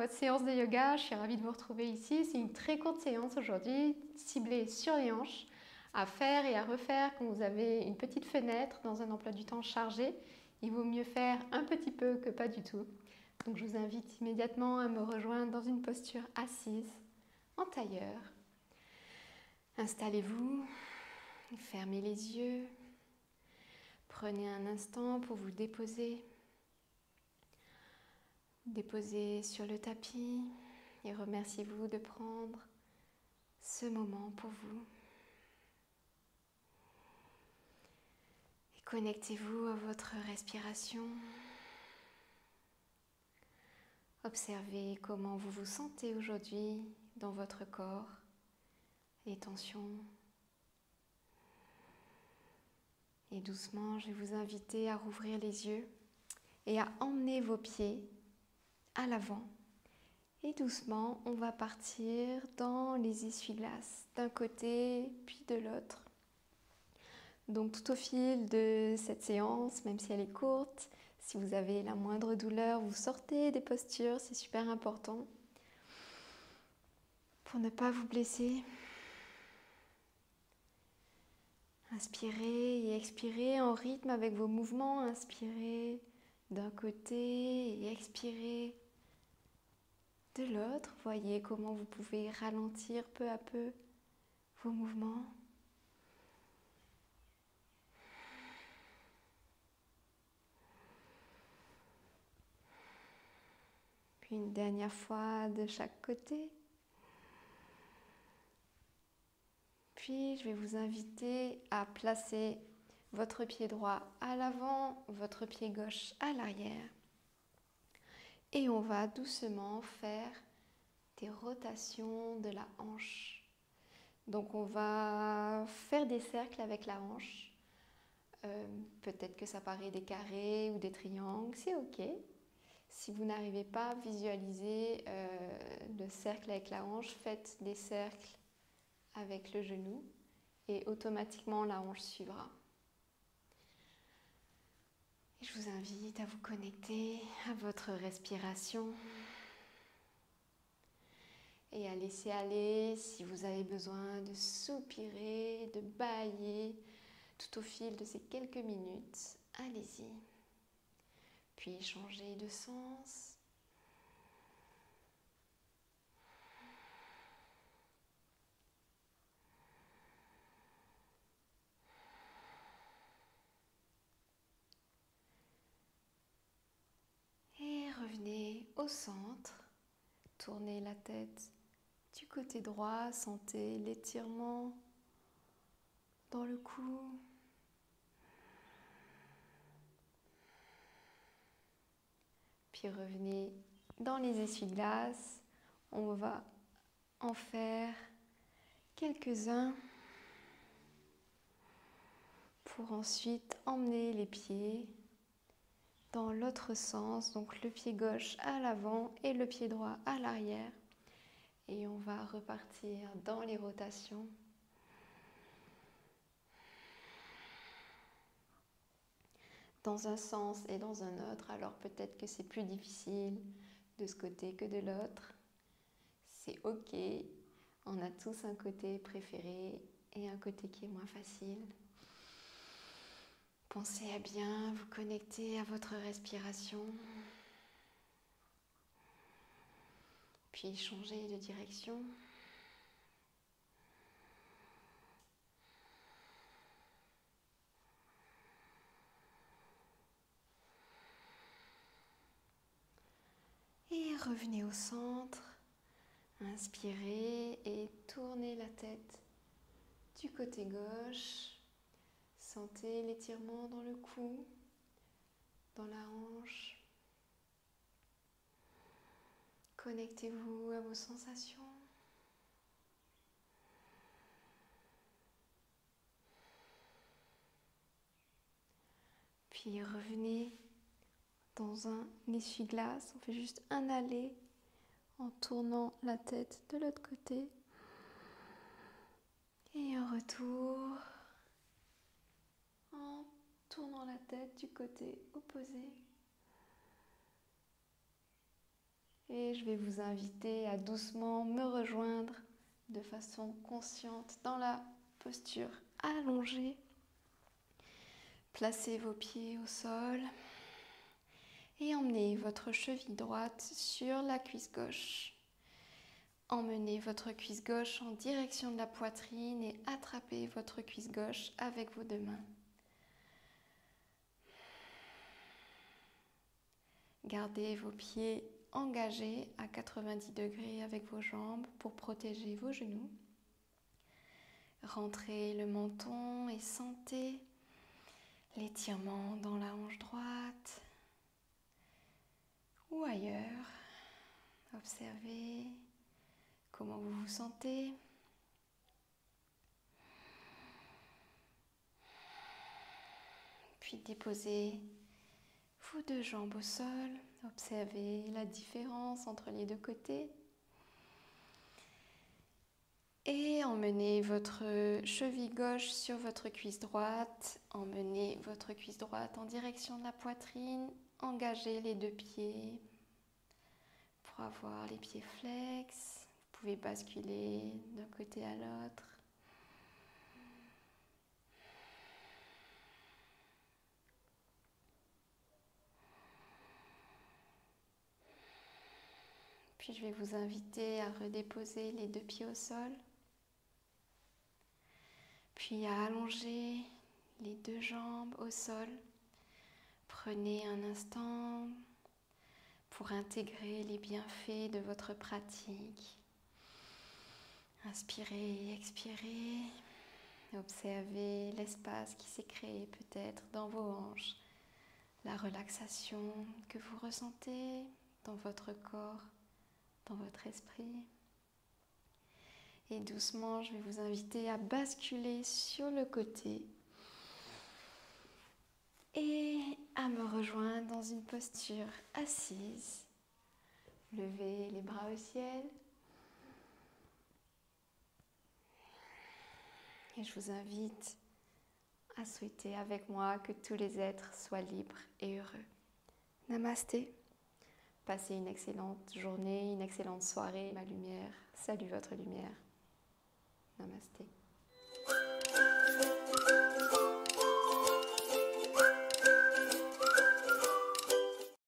votre séance de yoga. Je suis ravie de vous retrouver ici. C'est une très courte séance aujourd'hui, ciblée sur les hanches, à faire et à refaire quand vous avez une petite fenêtre dans un emploi du temps chargé. Il vaut mieux faire un petit peu que pas du tout. Donc je vous invite immédiatement à me rejoindre dans une posture assise, en tailleur. Installez-vous, fermez les yeux, prenez un instant pour vous déposer. Déposez sur le tapis et remerciez-vous de prendre ce moment pour vous. Et connectez-vous à votre respiration. Observez comment vous vous sentez aujourd'hui dans votre corps, les tensions. Et doucement, je vais vous inviter à rouvrir les yeux et à emmener vos pieds à l'avant. Et doucement, on va partir dans les essuie-glaces, d'un côté puis de l'autre. Donc tout au fil de cette séance, même si elle est courte, si vous avez la moindre douleur, vous sortez des postures, c'est super important pour ne pas vous blesser. Inspirez et expirez en rythme avec vos mouvements. Inspirez d'un côté et expirez de l'autre. Voyez comment vous pouvez ralentir peu à peu vos mouvements. Puis une dernière fois de chaque côté. Puis je vais vous inviter à placer votre pied droit à l'avant, votre pied gauche à l'arrière. Et on va doucement faire des rotations de la hanche. Donc on va faire des cercles avec la hanche. Peut-être que ça paraît des carrés ou des triangles, c'est ok. Si vous n'arrivez pas à visualiser le cercle avec la hanche, faites des cercles avec le genou et automatiquement la hanche suivra. Et je vous invite à vous connecter à votre respiration et à laisser aller si vous avez besoin de soupirer, de bâiller tout au fil de ces quelques minutes. Allez-y. Puis changez de sens. Et revenez au centre. Tournez la tête du côté droit. Sentez l'étirement dans le cou. Puis revenez dans les essuie-glaces. On va en faire quelques-uns pour ensuite emmener les pieds dans l'autre sens, donc le pied gauche à l'avant et le pied droit à l'arrière. Et on va repartir dans les rotations. Dans un sens et dans un autre, alors peut-être que c'est plus difficile de ce côté que de l'autre. C'est ok, on a tous un côté préféré et un côté qui est moins facile. Pensez à bien vous connecter à votre respiration. Puis changez de direction. Et revenez au centre. Inspirez et tournez la tête du côté gauche. Sentez l'étirement dans le cou, dans la hanche. Connectez-vous à vos sensations. Puis revenez dans un essuie-glace. On fait juste un aller en tournant la tête de l'autre côté. Et un retour en tournant la tête du côté opposé. Et je vais vous inviter à doucement me rejoindre de façon consciente dans la posture allongée. Placez vos pieds au sol et emmenez votre cheville droite sur la cuisse gauche. Emmenez votre cuisse gauche en direction de la poitrine et attrapez votre cuisse gauche avec vos deux mains. Gardez vos pieds engagés à 90 degrés avec vos jambes pour protéger vos genoux. Rentrez le menton et sentez l'étirement dans la hanche droite ou ailleurs. Observez comment vous vous sentez. Puis déposez vos deux jambes au sol. Observez la différence entre les deux côtés. Et emmenez votre cheville gauche sur votre cuisse droite. Emmenez votre cuisse droite en direction de la poitrine. Engagez les deux pieds pour avoir les pieds flex. Vous pouvez basculer d'un côté à l'autre. Puis je vais vous inviter à redéposer les deux pieds au sol. Puis à allonger les deux jambes au sol. Prenez un instant pour intégrer les bienfaits de votre pratique. Inspirez et expirez. Observez l'espace qui s'est créé peut-être dans vos hanches. La relaxation que vous ressentez dans votre corps, dans votre esprit. Et doucement, je vais vous inviter à basculer sur le côté et à me rejoindre dans une posture assise. Levez les bras au ciel. Et je vous invite à souhaiter avec moi que tous les êtres soient libres et heureux. Namasté. Passez une excellente journée, une excellente soirée. Ma lumière, salut votre lumière. Namasté.